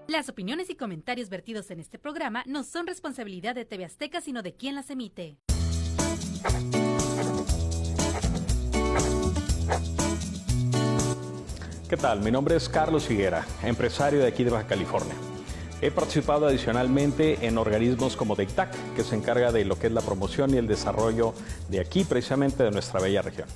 Las opiniones y comentarios vertidos en este programa no son responsabilidad de TV Azteca, sino de quien las emite. ¿Qué tal? Mi nombre es Carlos Higuera, empresario de aquí de Baja California. He participado adicionalmente en organismos como DEITAC, que se encarga de lo que es la promoción y el desarrollo de aquí, precisamente de nuestra bella región.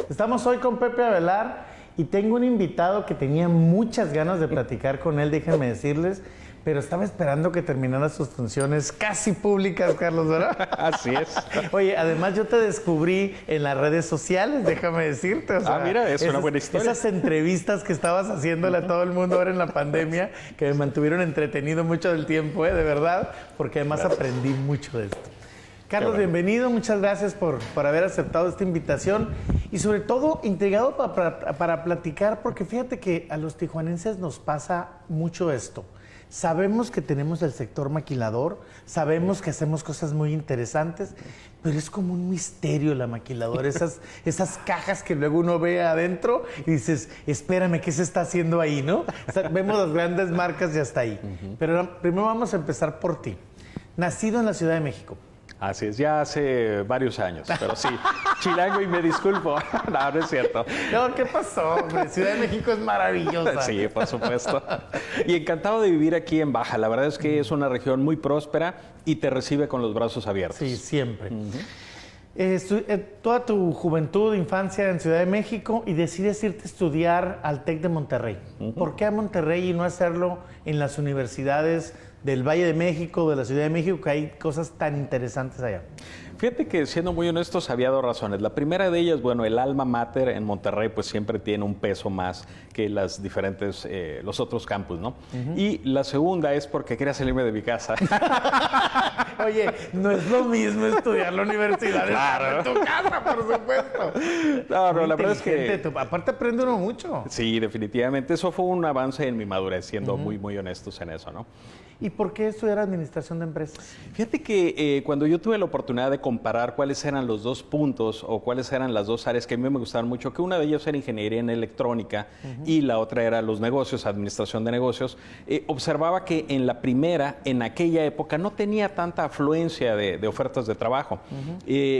Estamos hoy con Pepe Avelar y tengo un invitado que tenía muchas ganas de platicar con él, déjenme decirles, pero estaba esperando que terminara sus funciones casi públicas, Carlos, ¿verdad? Así es. Oye, además yo te descubrí en las redes sociales, déjame decirte. O sea, mira, es una buena historia. Esas entrevistas que estabas haciéndole a todo el mundo ahora en la pandemia, que me mantuvieron entretenido mucho del tiempo, de verdad, porque además aprendí mucho de esto. Carlos, bienvenido, muchas gracias por haber aceptado esta invitación y sobre todo intrigado para platicar, porque fíjate que a los tijuanenses nos pasa mucho esto. Sabemos que tenemos el sector maquilador, sabemos que hacemos cosas muy interesantes, pero es como un misterio la maquiladora, esas cajas que luego uno ve adentro y dices, espérame, ¿qué se está haciendo ahí, no? O sea, vemos las grandes marcas y hasta ahí. Pero primero vamos a empezar por ti. Nacido en la Ciudad de México. Así es, ya hace varios años, pero sí, chilango y me disculpo. No, no es cierto. No, ¿qué pasó, hombre? Ciudad de México es maravillosa. Sí, por supuesto. Y encantado de vivir aquí en Baja. La verdad es que es una región muy próspera y te recibe con los brazos abiertos. Sí, siempre. Toda tu juventud, infancia en Ciudad de México y decides irte a estudiar al TEC de Monterrey. ¿Por qué a Monterrey y no hacerlo en las universidades del Valle de México, de la Ciudad de México, que hay cosas tan interesantes allá? Fíjate que, siendo muy honestos, había dos razones. La primera de ellas, bueno, el alma mater en Monterrey pues siempre tiene un peso más que las diferentes, los otros campus, ¿no? Y la segunda es porque quería salirme de mi casa. Oye, no es lo mismo estudiar en la universidad claro, en tu casa, por supuesto. No, la verdad es que... Aparte aprende uno mucho. Sí, definitivamente. Eso fue un avance en mi madurez, siendo muy honestos en eso, ¿no? ¿Y por qué estudiar administración de empresas? Fíjate que cuando yo tuve la oportunidad de comparar cuáles eran los dos puntos o cuáles eran las dos áreas que a mí me gustaban mucho, que una de ellas era ingeniería en electrónica y la otra era los negocios, administración de negocios, observaba que en la primera, en aquella época, no tenía tanta afluencia de ofertas de trabajo,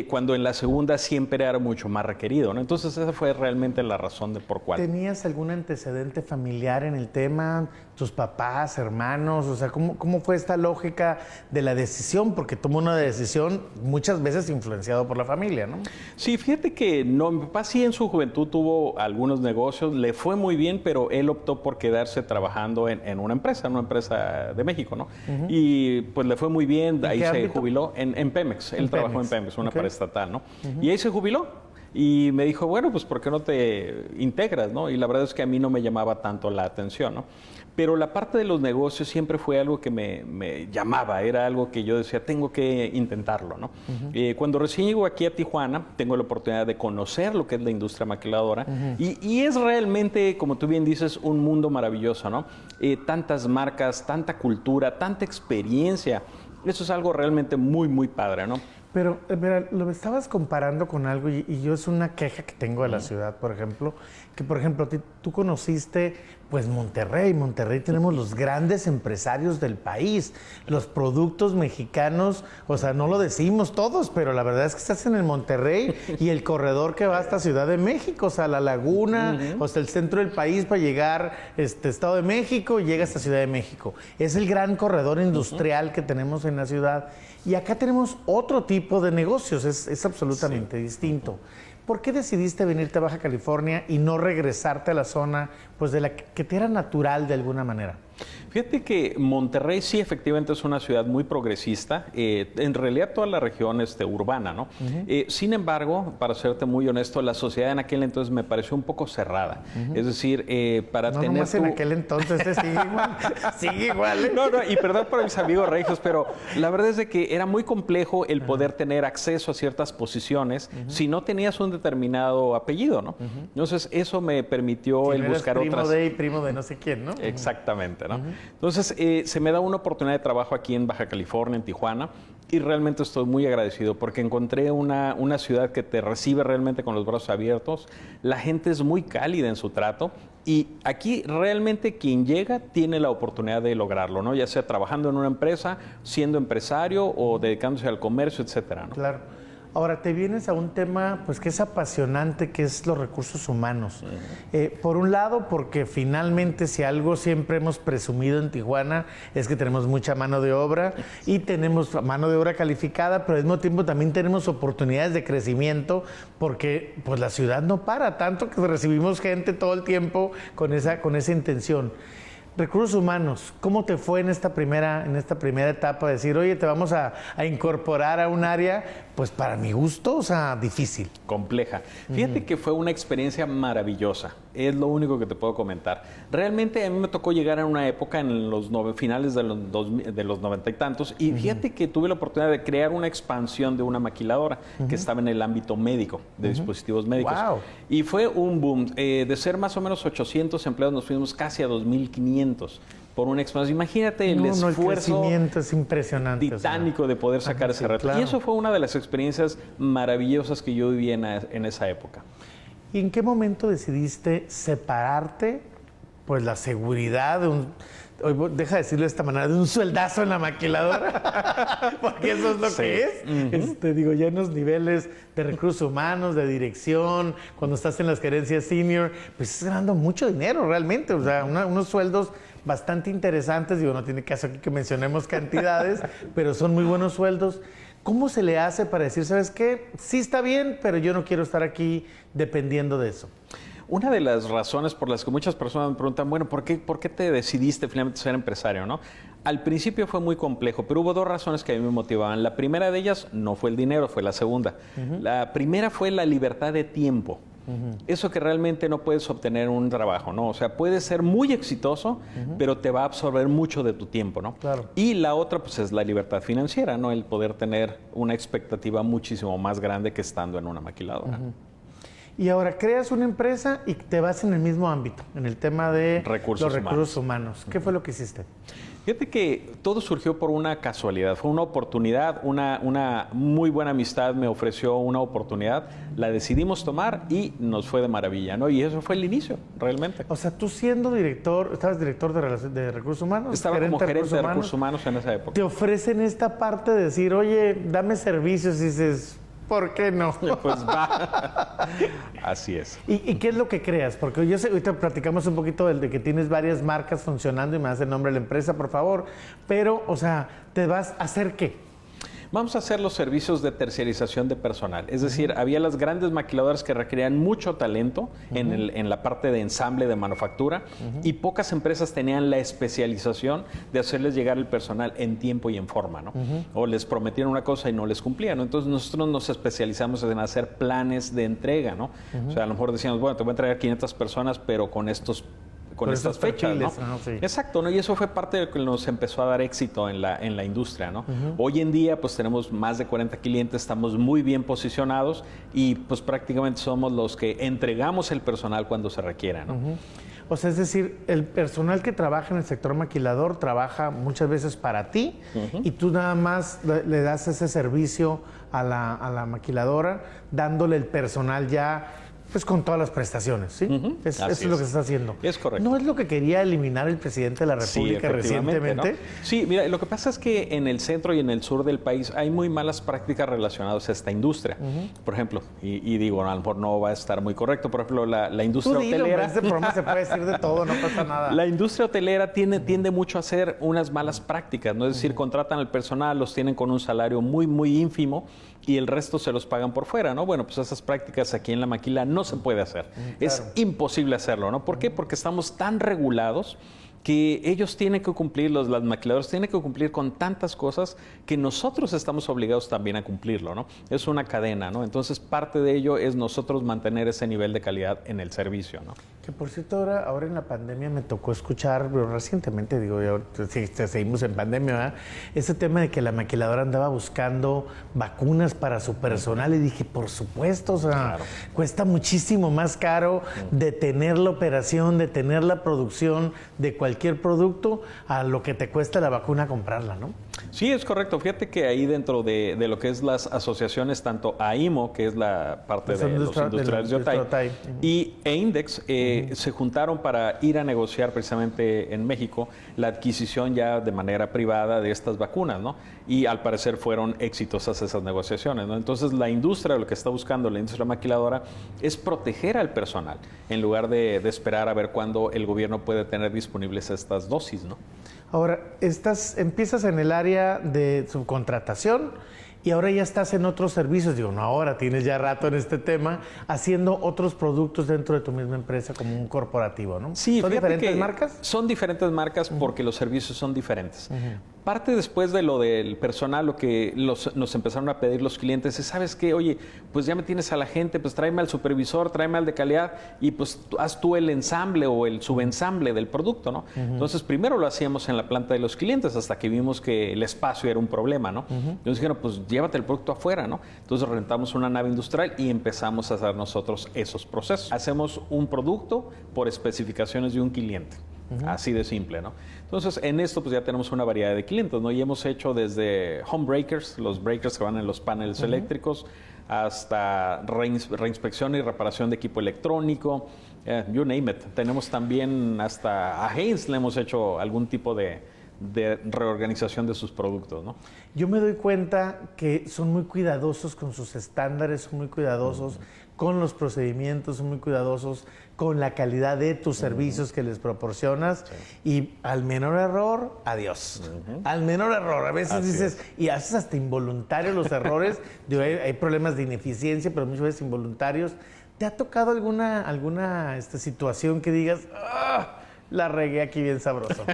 cuando en la segunda siempre era mucho más requerido, ¿no? Entonces esa fue realmente la razón de por cuál. ¿Tenías algún antecedente familiar en el tema? ¿Tus papás, hermanos? O sea, ¿cómo fue esta lógica de la decisión? Porque tomó una decisión muchas veces influenciado por la familia, ¿no? Sí, fíjate que no, mi papá sí en su juventud tuvo algunos negocios, le fue muy bien, pero él optó por quedarse trabajando en una empresa de México, ¿no? Y pues le fue muy bien, ahí se jubiló en Pemex, él trabajó en Pemex, una paraestatal, ¿no? Y ahí se jubiló. Y me dijo, bueno, pues ¿por qué no te integras, no? Y la verdad es que a mí no me llamaba tanto la atención, ¿no? Pero la parte de los negocios siempre fue algo que me llamaba, era algo que yo decía, tengo que intentarlo, ¿no? Cuando recién llego aquí a Tijuana, tengo la oportunidad de conocer lo que es la industria maquiladora y es realmente, como tú bien dices, un mundo maravilloso, ¿no? Tantas marcas, tanta cultura, tanta experiencia, eso es algo realmente muy padre, ¿no? Pero, mira, lo estabas comparando con algo y yo es una queja que tengo de la ciudad, por ejemplo, que, por ejemplo, tú conociste, pues, Monterrey. Monterrey tenemos los grandes empresarios del país, los productos mexicanos, o sea, no lo decimos todos, pero la verdad es que se hacen en Monterrey y el corredor que va hasta Ciudad de México, o sea, la Laguna, o sea, el centro del país para llegar, Estado de México y llega hasta Ciudad de México. Es el gran corredor industrial que tenemos en la ciudad. Y acá tenemos otro tipo de negocios, es absolutamente distinto. ¿Por qué decidiste venirte a Baja California y no regresarte a la zona pues de la que te era natural de alguna manera? Fíjate que Monterrey sí efectivamente es una ciudad muy progresista, en realidad toda la región urbana, ¿no? Sin embargo, para serte muy honesto, la sociedad en aquel entonces me pareció un poco cerrada. Es decir, para tener... No, en aquel entonces sigue igual, sigue igual. No, y perdón por mis amigos regios, pero la verdad es de que era muy complejo el poder tener acceso a ciertas posiciones si no tenías un determinado apellido, ¿no? Entonces, eso me permitió el buscar otras... Primo de y primo de no sé quién, ¿no? Exactamente, ¿no? Entonces, se me da una oportunidad de trabajo aquí en Baja California, en Tijuana, y realmente estoy muy agradecido porque encontré una ciudad que te recibe realmente con los brazos abiertos. La gente es muy cálida en su trato y aquí realmente quien llega tiene la oportunidad de lograrlo, ¿no? Ya sea trabajando en una empresa, siendo empresario o dedicándose al comercio, etcétera, ¿no? Claro. Ahora, te vienes a un tema pues que es apasionante, que es los recursos humanos. Por un lado, porque finalmente si algo siempre hemos presumido en Tijuana es que tenemos mucha mano de obra y tenemos mano de obra calificada, pero al mismo tiempo también tenemos oportunidades de crecimiento porque pues la ciudad no para, tanto que recibimos gente todo el tiempo con esa intención. Recursos humanos, ¿cómo te fue en esta primera etapa? Decir, oye, te vamos a incorporar a un área, pues para mi gusto, o sea, difícil. Compleja. Fíjate que fue una experiencia maravillosa, es lo único que te puedo comentar. Realmente a mí me tocó llegar a una época en los finales de los 90 y tantos, y fíjate que tuve la oportunidad de crear una expansión de una maquiladora que estaba en el ámbito médico, de dispositivos médicos. Wow. Y fue un boom. De ser más o menos 800 empleados, nos fuimos casi a 2,500 por una expansión. Imagínate el esfuerzo, el crecimiento es impresionante, titánico, o sea, de poder sacar ese reto. Claro. Y eso fue una de las experiencias maravillosas que yo viví en esa época. ¿Y en qué momento decidiste separarte, pues la seguridad de deja decirlo de esta manera, de un sueldazo en la maquiladora? Porque eso es lo que es. Digo, ya en los niveles de recursos humanos, de dirección, cuando estás en las gerencias senior, pues estás ganando mucho dinero realmente, o sea, unos sueldos bastante interesantes. Digo, no tiene caso aquí que mencionemos cantidades, pero son muy buenos sueldos. ¿Cómo se le hace para decir, sabes qué? Sí está bien, pero yo no quiero estar aquí dependiendo de eso? Una de las razones por las que muchas personas me preguntan, bueno, ¿por qué te decidiste finalmente ser empresario, no? Al principio fue muy complejo, pero hubo dos razones que a mí me motivaban. La primera de ellas no fue el dinero, fue la segunda. La primera fue la libertad de tiempo. Eso que realmente no puedes obtener en un trabajo, ¿no? O sea, puedes ser muy exitoso, pero te va a absorber mucho de tu tiempo, ¿no? Claro. Y la otra, pues, es la libertad financiera, ¿no? El poder tener una expectativa muchísimo más grande que estando en una maquiladora. Y ahora creas una empresa y te vas en el mismo ámbito, en el tema de los recursos humanos. ¿Qué fue lo que hiciste? Fíjate que todo surgió por una casualidad, fue una oportunidad, una muy buena amistad me ofreció una oportunidad, la decidimos tomar y nos fue de maravilla, ¿no? Y eso fue el inicio, realmente. O sea, tú siendo director, ¿estabas director de recursos humanos? Estaba como gerente de recursos humanos en esa época. Te ofrecen esta parte de decir, oye, dame servicios, y dices, ¿por qué no? Pues va. Así es. ¿Y qué es lo que creas? Porque yo sé, ahorita platicamos un poquito de que tienes varias marcas funcionando y me das el nombre de la empresa, por favor. Pero, o sea, ¿te vas a hacer qué? Vamos a hacer los servicios de terciarización de personal. Es decir, había las grandes maquiladoras que requerían mucho talento en la parte de ensamble, de manufactura, y pocas empresas tenían la especialización de hacerles llegar el personal en tiempo y en forma, ¿no? O les prometían una cosa y no les cumplían, ¿no? Entonces nosotros nos especializamos en hacer planes de entrega, ¿no? O sea, a lo mejor decíamos, bueno, te voy a entregar 500 personas, pero con estas fechas, ¿no? Sí. Exacto, ¿no? Y eso fue parte de lo que nos empezó a dar éxito en la industria, ¿no? Hoy en día, pues tenemos más de 40 clientes, estamos muy bien posicionados y pues prácticamente somos los que entregamos el personal cuando se requiera, ¿no? O sea, es decir, el personal que trabaja en el sector maquilador trabaja muchas veces para ti y tú nada más le das ese servicio a la maquiladora, dándole el personal ya pues con todas las prestaciones, ¿sí? Eso es lo que se está haciendo. Es correcto. ¿No es lo que quería eliminar el presidente de la República recientemente? ¿No? Sí, mira, lo que pasa es que en el centro y en el sur del país hay muy malas prácticas relacionadas a esta industria. Por ejemplo, y digo, a lo mejor no va a estar muy correcto, por ejemplo, la industria hotelera. En este programa se puede decir de todo, no pasa nada. La industria hotelera tiende mucho a hacer unas malas prácticas, ¿no? Es decir, contratan al personal, los tienen con un salario muy, muy ínfimo y el resto se los pagan por fuera, ¿no? Bueno, pues esas prácticas aquí en la maquila no se puede hacer. Claro. Es imposible hacerlo, ¿no? ¿Por qué? Porque estamos tan regulados que ellos tienen que cumplir, las maquiladoras tienen que cumplir con tantas cosas que nosotros estamos obligados también a cumplirlo, ¿no? Es una cadena, ¿no? Entonces, parte de ello es nosotros mantener ese nivel de calidad en el servicio, ¿no? Que por cierto, ahora en la pandemia me tocó escuchar, pero recientemente, digo, seguimos en pandemia, ¿verdad? Ese tema de que la maquiladora andaba buscando vacunas para su personal y dije, por supuesto, o sea, claro, cuesta muchísimo más caro detener la operación, detener la producción de cualquier producto a lo que te cuesta la vacuna comprarla, ¿no? Sí, es correcto. Fíjate que ahí dentro de lo que es las asociaciones, tanto AIMO, que es la parte de los industriales de Otay, e Index, se juntaron para ir a negociar precisamente en México la adquisición ya de manera privada de estas vacunas, ¿no? Y al parecer fueron exitosas esas negociaciones, ¿no? Entonces la industria, lo que está buscando la industria maquiladora es proteger al personal, en lugar de esperar a ver cuándo el gobierno puede tener disponibles estas dosis, ¿no? Ahora, empiezas en el área de subcontratación y ahora ya estás en otros servicios. Digo, no ahora, tienes ya rato en este tema, haciendo otros productos dentro de tu misma empresa como un corporativo, ¿no? Sí, ¿Son diferentes marcas? Son diferentes marcas porque los servicios son diferentes. Parte después de lo del personal, lo que nos empezaron a pedir los clientes es, ¿sabes qué? Oye, pues ya me tienes a la gente, pues tráeme al supervisor, tráeme al de calidad y pues haz tú el ensamble o el subensamble del producto, ¿no? Entonces, primero lo hacíamos en la planta de los clientes hasta que vimos que el espacio era un problema, ¿no? Entonces dijeron, pues llévate el producto afuera, ¿no? Entonces rentamos una nave industrial y empezamos a hacer nosotros esos procesos. Hacemos un producto por especificaciones de un cliente. Así de simple, ¿no? Entonces, en esto pues ya tenemos una variedad de clientes, ¿no? Y hemos hecho desde home breakers, los breakers que van en los paneles eléctricos, hasta reinspección y reparación de equipo electrónico, you name it. Tenemos también hasta a Haynes le hemos hecho algún tipo de reorganización de sus productos, ¿no? Yo me doy cuenta que son muy cuidadosos con sus estándares, son muy cuidadosos con los procedimientos, son muy cuidadosos con la calidad de tus servicios que les proporcionas y al menor error, adiós. Al menor error. A veces dices, y haces hasta involuntarios los errores. Digo, hay problemas de ineficiencia, pero muchas veces involuntarios. ¿Te ha tocado alguna situación que digas, ¡ah! La regué aquí bien sabroso?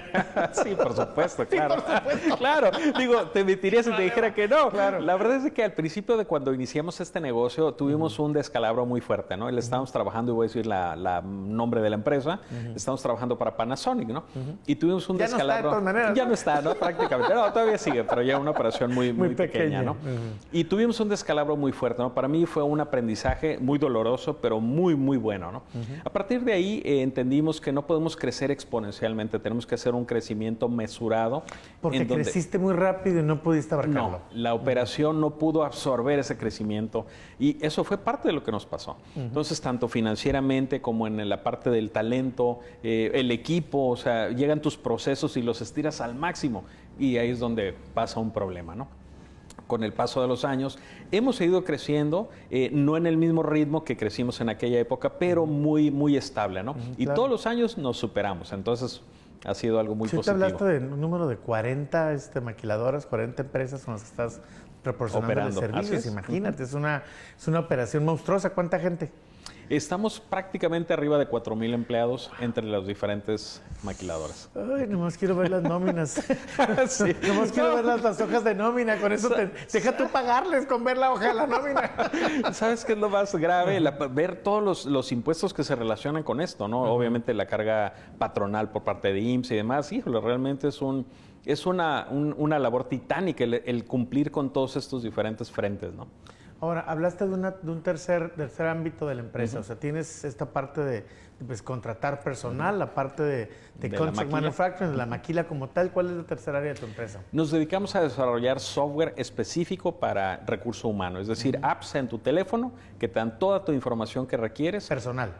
Sí, por supuesto, claro. Sí, por supuesto. Claro, digo, te mentiría si te dijera que no. Claro. La verdad es que al principio de cuando iniciamos este negocio tuvimos un descalabro muy fuerte, ¿no? Estábamos trabajando, y voy a decir la nombre de la empresa, estamos trabajando para Panasonic, ¿no? Y tuvimos un descalabro. Ya no está de todas maneras, ya ¿no? no está, ¿no? Prácticamente. No, todavía sigue, pero ya una operación muy pequeña, ¿no? Y tuvimos un descalabro muy fuerte, ¿no? Para mí fue un aprendizaje muy doloroso, pero muy bueno, ¿no? A partir de ahí entendimos que no podemos crecer exponencialmente, tenemos que hacer un crecimiento mesurado. Porque creciste muy rápido y no pudiste abarcarlo. No, la operación no pudo absorber ese crecimiento y eso fue parte de lo que nos pasó. Entonces, tanto financieramente como en la parte del talento, el equipo, o sea, llegan tus procesos y los estiras al máximo y ahí es donde pasa un problema, ¿no? Con el paso de los años, hemos seguido creciendo, no en el mismo ritmo que crecimos en aquella época, pero muy estable, ¿no? Y claro. todos los años nos superamos, entonces ha sido algo muy Sí, positivo. te hablaste de un número de 40 maquiladoras, 40 empresas con las que estás proporcionando servicios. Imagínate, es una operación monstruosa. ¿Cuánta gente? Estamos prácticamente arriba de 4,000 empleados entre las diferentes maquiladoras. Ay, nomás quiero ver las nóminas. Sí. Nomás quiero ver las hojas de nómina. Con eso deja tú pagarles con ver la hoja de la nómina. ¿Sabes qué es lo más grave? Ver todos los impuestos que se relacionan con esto, ¿no? Obviamente la carga patronal por parte de IMSS y demás. Híjole, realmente es una labor titánica el cumplir con todos estos diferentes frentes, ¿no? Ahora, hablaste de un tercer ámbito de la empresa. O sea, tienes esta parte de contratar personal, la parte de contract manufacturing, de la maquila como tal. ¿Cuál es la tercera área de tu empresa? Nos dedicamos a desarrollar software específico para recurso humano, es decir, apps en tu teléfono que te dan toda tu información que requieres. Personal.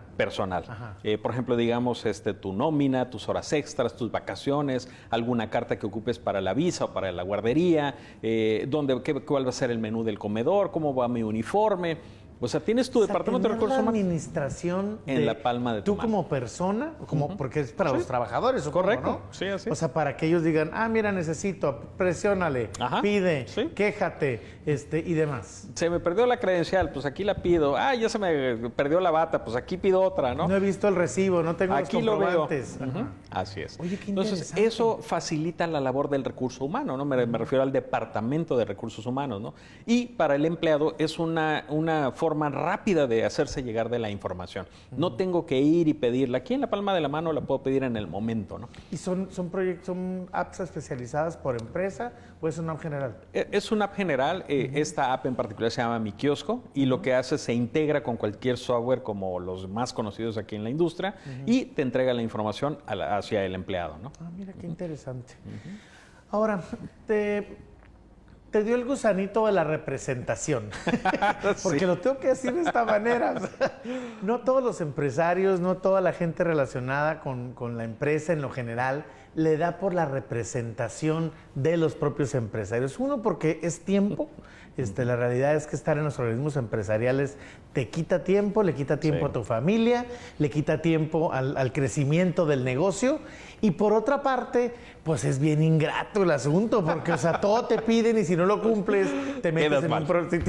Por ejemplo, digamos, tu nómina, tus horas extras, tus vacaciones, alguna carta que ocupes para la visa o para la guardería, cuál va a ser el menú del comedor, cómo va mi uniforme. O sea, tienes tu departamento de recursos humanos. La administración en la palma de tu mano. Tú como persona, porque es para los trabajadores, supongo, correcto, ¿no? Sí, así. O sea, para que ellos digan, mira, necesito, presiónale, pide, quéjate, y demás. Se me perdió la credencial, pues aquí la pido. Ya se me perdió la bata, pues aquí pido otra, ¿no? No he visto el recibo, no tengo aquí los comprobantes. Lo veo. Así es. Oye, qué Entonces, interesante. eso facilita la labor del recurso humano, ¿no? Me refiero al departamento de recursos humanos, ¿no? Y para el empleado es una forma rápida de hacerse llegar de la información. No tengo que ir y pedirla. Aquí en la palma de la mano la puedo pedir en el momento, ¿no? ¿Y son apps especializadas por empresa o es una app general? Es una app general. Esta app en particular se llama Mi Kiosco y lo que hace se integra con cualquier software como los más conocidos aquí en la industria y te entrega la información hacia el empleado, ¿no? Mira qué interesante. Ahora, te dio el gusanito de la representación, porque lo tengo que decir de esta manera. O sea, no todos los empresarios, no toda la gente relacionada con la empresa en lo general le da por la representación de los propios empresarios. Uno, porque es tiempo. La realidad es que estar en los organismos empresariales te quita tiempo, le quita tiempo a tu familia, le quita tiempo al crecimiento del negocio. Y por otra parte, pues es bien ingrato el asunto, porque, o sea, todo te piden y si no lo cumples, te metes en un problema.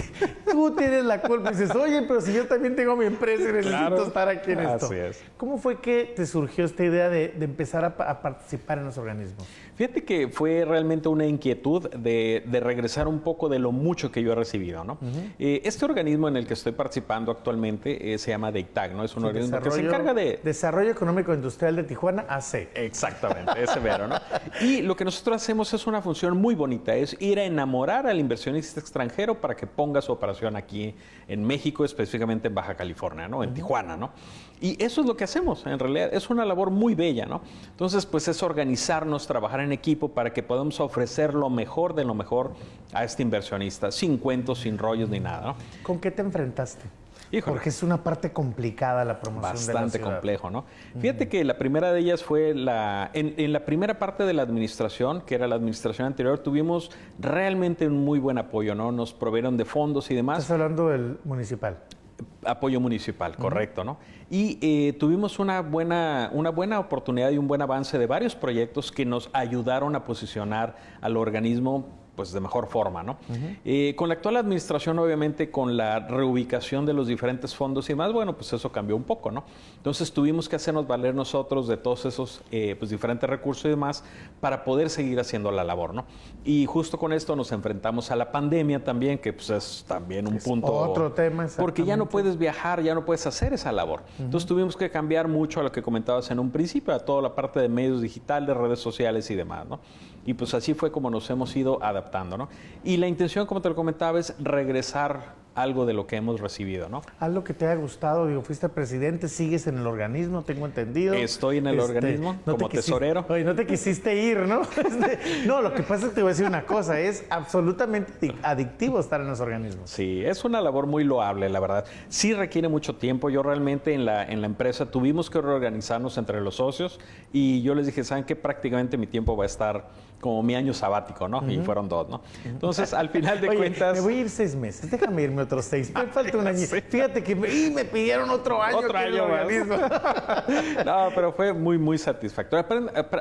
Tú tienes la culpa y dices, oye, pero si yo también tengo mi empresa y necesito estar aquí en esto. Así es. ¿Cómo fue que te surgió esta idea de empezar a participar en los organismos? Fíjate que fue realmente una inquietud de regresar un poco de lo mucho que yo he recibido, ¿no? Este organismo en el que estoy participando actualmente se llama DEITAC, ¿no? Es un organismo que se encarga de... Desarrollo Económico Industrial de Tijuana, AC. Exactamente, ese mero, ¿no? Y lo que nosotros hacemos es una función muy bonita, es ir a enamorar al inversionista extranjero para que ponga su operación aquí en México, específicamente en Baja California, ¿no? En Tijuana, ¿no? Y eso es lo que hacemos, en realidad, es una labor muy bella, ¿no? Entonces, pues es organizarnos, trabajar en equipo para que podamos ofrecer lo mejor de lo mejor a este inversionista, sin cuentos, sin rollos ni nada, ¿no? ¿Con qué te enfrentaste? Híjole. Porque es una parte complicada la promoción de la ciudad. Bastante complejo, ¿no? Fíjate que la primera de ellas fue en la primera parte de la administración, que era la administración anterior, tuvimos realmente un muy buen apoyo, ¿no? Nos proveyeron de fondos y demás. Estás hablando del municipal. Apoyo municipal, correcto, ¿no? Y tuvimos una buena oportunidad y un buen avance de varios proyectos que nos ayudaron a posicionar al organismo pues de mejor forma, ¿no? Con la actual administración, obviamente, con la reubicación de los diferentes fondos y demás, bueno, pues eso cambió un poco, ¿no? Entonces tuvimos que hacernos valer nosotros de todos esos pues diferentes recursos y demás para poder seguir haciendo la labor, ¿no? Y justo con esto nos enfrentamos a la pandemia también, que pues es también un punto... Otro tema, porque ya no puedes viajar, ya no puedes hacer esa labor. Entonces tuvimos que cambiar mucho a lo que comentabas en un principio, a toda la parte de medios digitales, redes sociales y demás, ¿no? Y pues así fue como nos hemos ido adaptando, ¿no? Y la intención, como te lo comentaba, es regresar algo de lo que hemos recibido, ¿no? Algo que te haya gustado, digo, fuiste presidente, sigues en el organismo, tengo entendido. Estoy en el organismo como tesorero. Oye, no te quisiste ir, ¿no? No, lo que pasa es que te voy a decir una cosa, es absolutamente adictivo estar en los organismos. Sí, es una labor muy loable, la verdad. Sí requiere mucho tiempo. Yo realmente en la empresa tuvimos que reorganizarnos entre los socios y yo les dije, ¿saben qué? Prácticamente mi tiempo va a estar como mi año sabático, ¿no? Y fueron 2, ¿no? Entonces, al final de cuentas... me voy a ir 6 meses, déjame irme otros 6. Me falta un año. Sí. Fíjate que me pidieron otro año. Otro año más. No, pero fue muy, muy satisfactorio.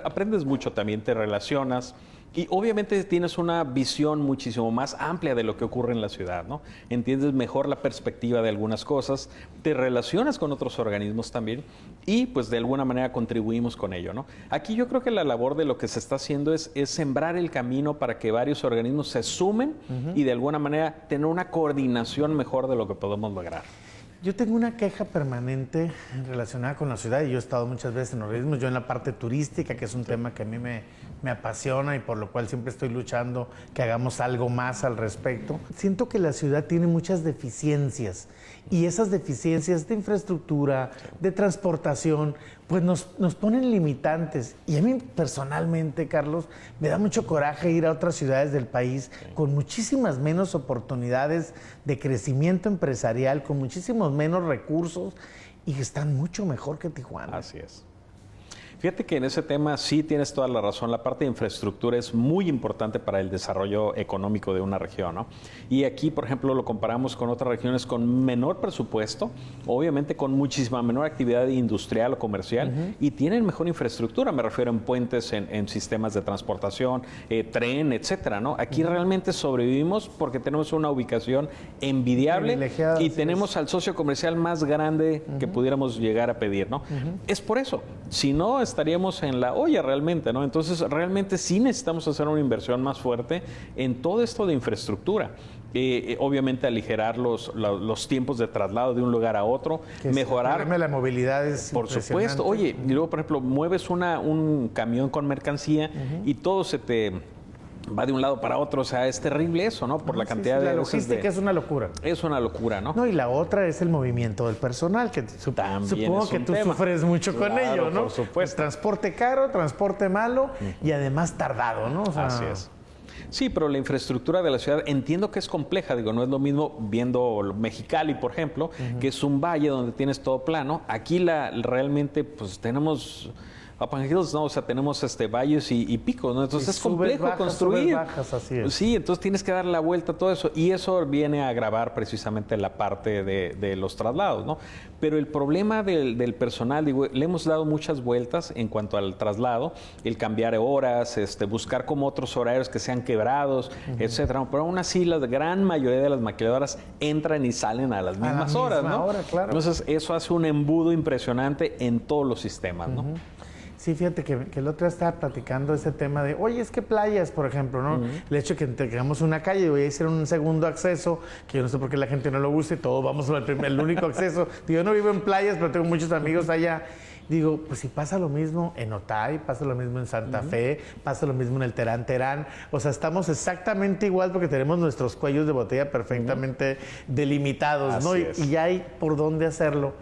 Aprendes mucho también, te relacionas. Y obviamente tienes una visión muchísimo más amplia de lo que ocurre en la ciudad, ¿no? Entiendes mejor la perspectiva de algunas cosas, te relacionas con otros organismos también y pues de alguna manera contribuimos con ello, ¿no? Aquí yo creo que la labor de lo que se está haciendo es sembrar el camino para que varios organismos se sumen y de alguna manera tener una coordinación mejor de lo que podemos lograr. Yo tengo una queja permanente relacionada con la ciudad y yo he estado muchas veces en organismos, yo en la parte turística, que es un tema que a mí me apasiona y por lo cual siempre estoy luchando que hagamos algo más al respecto. Siento que la ciudad tiene muchas deficiencias y esas deficiencias de infraestructura, de transportación, pues nos ponen limitantes. Y a mí personalmente, Carlos, me da mucho coraje ir a otras ciudades del país con muchísimas menos oportunidades de crecimiento empresarial, con muchísimos menos recursos y están mucho mejor que Tijuana. Así es. Fíjate que en ese tema sí tienes toda la razón. La parte de infraestructura es muy importante para el desarrollo económico de una región, ¿no? Y aquí, por ejemplo, lo comparamos con otras regiones con menor presupuesto, obviamente con muchísima menor actividad industrial o comercial y tienen mejor infraestructura. Me refiero en puentes, en sistemas de transportación, tren, etcétera, ¿no? Aquí realmente sobrevivimos porque tenemos una ubicación envidiable y tenemos al socio comercial más grande que pudiéramos llegar a pedir, ¿no? Es por eso. Si no, estaríamos en la olla realmente, ¿no? Entonces, realmente sí necesitamos hacer una inversión más fuerte en todo esto de infraestructura. Obviamente aligerar los tiempos de traslado de un lugar a otro, mejorar... La movilidad es por supuesto. Oye, y luego, por ejemplo, mueves un camión con mercancía y todo se te va de un lado para otro, o sea, es terrible eso, ¿no? Por la cantidad de... La veces logística es una locura. Es una locura, ¿no? No, y la otra es el movimiento del personal, que También supongo es que un tú tema. sufres mucho con Claro, ello, ¿no? por supuesto. Transporte caro, transporte malo y además tardado, ¿no? O sea, Así es. Sí, pero la infraestructura de la ciudad entiendo que es compleja, digo, no es lo mismo viendo Mexicali, por ejemplo, que es un valle donde tienes todo plano. Aquí realmente pues tenemos Upon Hills, no, o sea, tenemos valles y picos, ¿no? Entonces es complejo bajas, construir. bajas, así es. Sí, entonces tienes que dar la vuelta a todo eso y eso viene a agravar precisamente la parte de los traslados, ¿no? Pero el problema del personal, digo, le hemos dado muchas vueltas en cuanto al traslado, el cambiar horas, buscar como otros horarios que sean quebrados, etcétera. Pero aún así la gran mayoría de las maquiladoras entran y salen a las mismas horas, ¿no? hora, claro. Entonces eso hace un embudo impresionante en todos los sistemas, ¿no? Sí, fíjate que el otro día estaba platicando ese tema de, oye, es que playas, por ejemplo, ¿no? El hecho de que tengamos una calle y voy a hacer un segundo acceso, que yo no sé por qué la gente no lo gusta y todos vamos al el único acceso. Digo, yo no vivo en playas, pero tengo muchos amigos allá. Digo, pues si pasa lo mismo en Otay, pasa lo mismo en Santa Fe, pasa lo mismo en el Terán Terán. O sea, estamos exactamente igual porque tenemos nuestros cuellos de botella perfectamente delimitados, ¿no? Y ya hay por dónde hacerlo.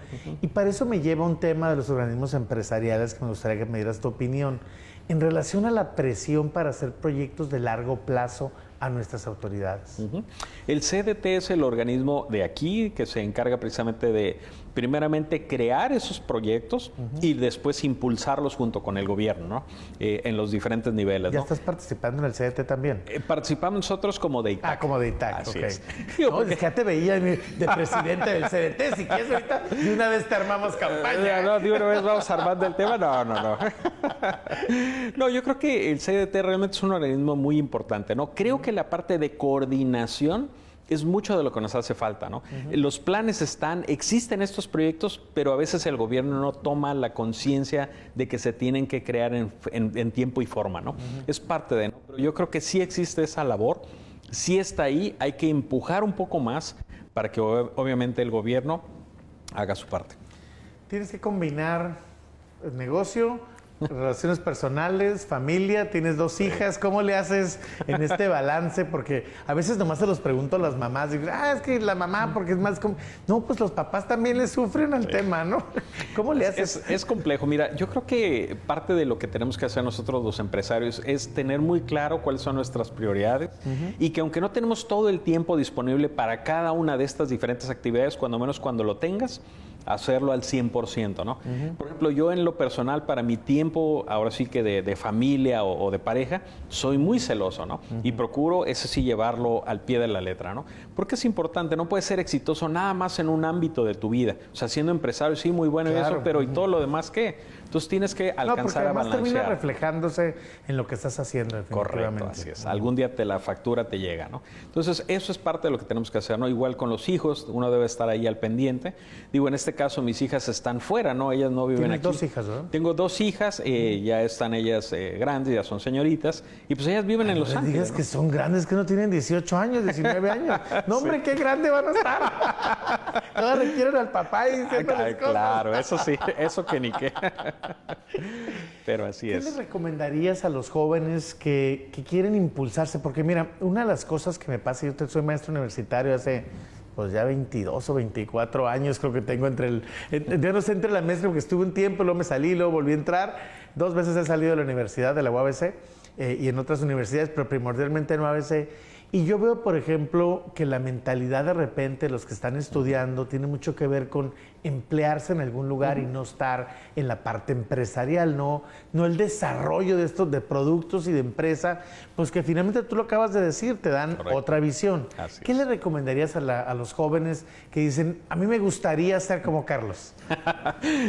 Y para eso me lleva un tema de los organismos empresariales que me gustaría que me dieras tu opinión. En relación a la presión para hacer proyectos de largo plazo a nuestras autoridades. El CDT es el organismo de aquí que se encarga precisamente de, primeramente, crear esos proyectos y después impulsarlos junto con el gobierno, ¿no? En los diferentes niveles, ¿Ya ¿no? estás participando en el CDT también? Participamos nosotros como de ITAC. Ah, como de ITAC, Así ok. es. No, es que ya te veía de presidente del CDT. Si quieres ahorita, de una vez te armamos campaña. No, de una vez vamos armando el tema. No. No, yo creo que el CDT realmente es un organismo muy importante, ¿no? Creo que la parte de coordinación es mucho de lo que nos hace falta, ¿no? Los planes existen estos proyectos, pero a veces el gobierno no toma la conciencia de que se tienen que crear en tiempo y forma, ¿no? Es parte de, ¿no? Pero yo creo que sí existe esa labor, sí está ahí, hay que empujar un poco más para que obviamente el gobierno haga su parte. Tienes que combinar el negocio, relaciones personales, familia, tienes 2 hijas, ¿cómo le haces en este balance? Porque a veces nomás se los pregunto a las mamás, digo, es que la mamá, porque es más como... No, pues los papás también le sufren al tema, ¿no? ¿Cómo le haces? Es complejo. Mira, yo creo que parte de lo que tenemos que hacer nosotros los empresarios es tener muy claro cuáles son nuestras prioridades y que aunque no tenemos todo el tiempo disponible para cada una de estas diferentes actividades, cuando menos cuando lo tengas, hacerlo al 100%, ¿no? Por ejemplo, yo en lo personal, para mi tiempo, ahora sí que de familia o de pareja, soy muy celoso, ¿no? Y procuro, ese sí, llevarlo al pie de la letra, ¿no? Porque es importante, no puedes ser exitoso nada más en un ámbito de tu vida. O sea, siendo empresario, sí, muy bueno en eso, pero ¿y todo lo demás qué? Entonces tienes que alcanzar a balancear. Termina reflejándose en lo que estás haciendo, definitivamente. Correcto, así es. Algún día la factura te llega, ¿no? Entonces, eso es parte de lo que tenemos que hacer, ¿no? Igual con los hijos, uno debe estar ahí al pendiente. Digo, en este caso, mis hijas están fuera, ¿no? Ellas no viven aquí. Tienes 2 hijas, ¿verdad? Tengo 2 hijas, ya están ellas grandes, ya son señoritas, y pues ellas viven en Los Ángeles. Digas, ¿no? Que son grandes, que no tienen 18 años, 19 años. No, hombre, qué grande van a estar. Todas requieren al papá y diciéndoles cosas. Claro, eso sí, eso que ni qué. Pero así es. ¿Qué le recomendarías a los jóvenes que quieren impulsarse? Porque mira, una de las cosas que me pasa, yo soy maestro universitario hace pues ya 22 o 24 años creo que tengo ya no sé, entre la maestra porque estuve un tiempo, luego me salí, luego volví a entrar. 2 veces he salido de la universidad, de la UABC, y en otras universidades, pero primordialmente en UABC. Y yo veo, por ejemplo, que la mentalidad de repente, los que están estudiando, tiene mucho que ver con emplearse en algún lugar y no estar en la parte empresarial, no el desarrollo de estos, de productos y de empresa, pues que finalmente tú lo acabas de decir, te dan otra visión. ¿Qué le recomendarías a los jóvenes que dicen, a mí me gustaría ser como Carlos?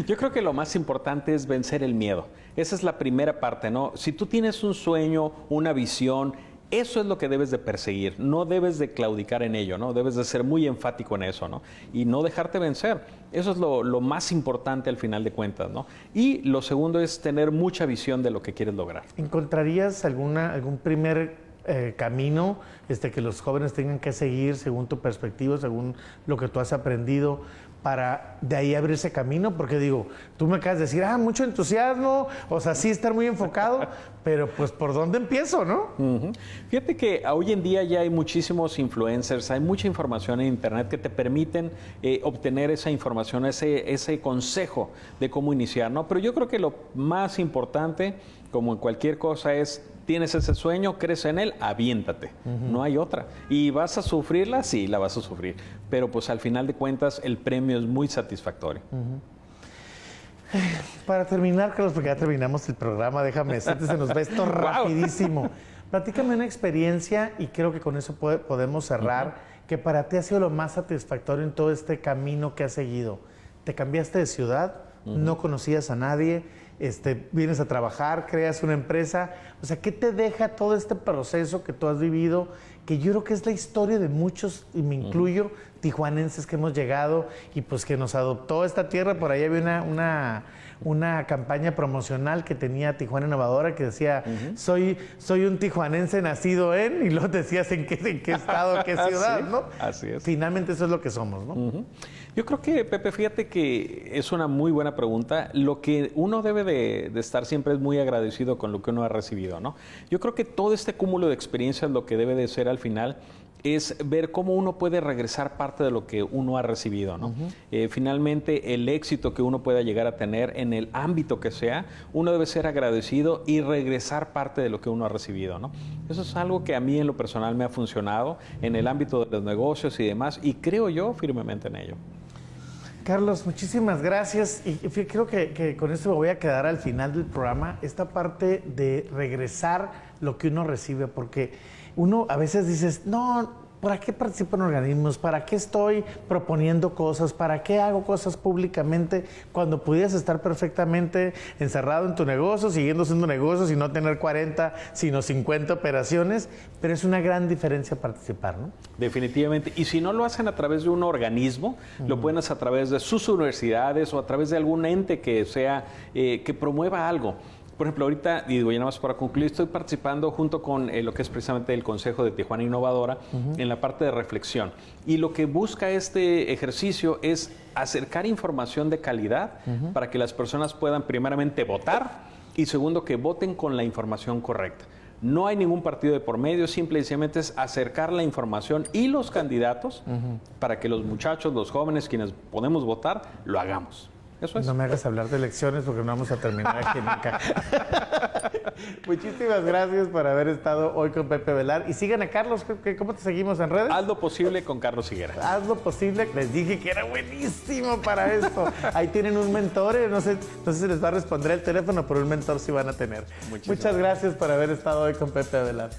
Yo creo que lo más importante es vencer el miedo. Esa es la primera parte, ¿no? Si tú tienes un sueño, una visión, eso es lo que debes de perseguir, no debes de claudicar en ello, ¿no? Debes de ser muy enfático en eso, ¿no? Y no dejarte vencer. Eso es lo más importante al final de cuentas, ¿no? Y lo segundo es tener mucha visión de lo que quieres lograr. ¿Encontrarías algún primer camino que los jóvenes tengan que seguir según tu perspectiva, según lo que tú has aprendido, para de ahí abrirse camino? Porque digo, tú me acabas de decir, mucho entusiasmo, o sea, sí estar muy enfocado, pero pues ¿por dónde empiezo, no? Fíjate que hoy en día ya hay muchísimos influencers, hay mucha información en internet que te permiten obtener esa información, ese consejo de cómo iniciar, ¿no? Pero yo creo que lo más importante, como en cualquier cosa, es: tienes ese sueño, crees en él, aviéntate. No hay otra. ¿Y vas a sufrirla? Sí, la vas a sufrir. Pero pues al final de cuentas el premio es muy satisfactorio. Para terminar, Carlos, porque ya terminamos el programa, déjame decirte, se nos va esto rapidísimo. Platícame una experiencia, y creo que con eso podemos cerrar, que para ti ha sido lo más satisfactorio en todo este camino que has seguido. Te cambiaste de ciudad, no conocías a nadie, vienes a trabajar, creas una empresa. O sea, ¿qué te deja todo este proceso que tú has vivido? Que yo creo que es la historia de muchos, y me incluyo, tijuanenses que hemos llegado y pues que nos adoptó esta tierra. Por ahí había una campaña promocional que tenía Tijuana Innovadora que decía, soy un tijuanense nacido en, y luego decías en qué estado, qué ciudad, Sí, ¿no? así es. Finalmente eso es lo que somos, ¿no? Yo creo que, Pepe, fíjate que es una muy buena pregunta. Lo que uno debe de estar siempre es muy agradecido con lo que uno ha recibido, ¿no? Yo creo que todo este cúmulo de experiencias, lo que debe de ser al final es ver cómo uno puede regresar parte de lo que uno ha recibido, ¿no? Finalmente, el éxito que uno pueda llegar a tener en el ámbito que sea, uno debe ser agradecido y regresar parte de lo que uno ha recibido, ¿no? Eso es algo que a mí en lo personal me ha funcionado en el ámbito de los negocios y demás, y creo yo firmemente en ello. Carlos, muchísimas gracias, y creo que con esto me voy a quedar al final del programa, esta parte de regresar lo que uno recibe, porque uno a veces dices, no, ¿para qué participo en organismos? ¿Para qué estoy proponiendo cosas? ¿Para qué hago cosas públicamente cuando pudieras estar perfectamente encerrado en tu negocio, siguiendo haciendo negocios y no tener 40, sino 50 operaciones? Pero es una gran diferencia participar, ¿no? Definitivamente. Y si no lo hacen a través de un organismo, lo pueden hacer a través de sus universidades o a través de algún ente que sea, que promueva algo. Por ejemplo, ahorita, y digo ya nada más para concluir, estoy participando junto con lo que es precisamente el Consejo de Tijuana Innovadora en la parte de reflexión. Y lo que busca este ejercicio es acercar información de calidad para que las personas puedan primeramente votar y segundo que voten con la información correcta. No hay ningún partido de por medio, simple y sencillamente es acercar la información y los candidatos para que los muchachos, los jóvenes, quienes podemos votar, lo hagamos. Eso es. No me hagas hablar de elecciones porque no vamos a terminar aquí nunca. Muchísimas gracias por haber estado hoy con Pepe Velar. Y sigan a Carlos, ¿cómo te seguimos en redes? Haz lo posible con Carlos Higuera. Haz lo posible. Les dije que era buenísimo para esto. Ahí tienen un mentor, no sé si les va a responder el teléfono, pero un mentor sí van a tener. Muchas gracias por haber estado hoy con Pepe Velar.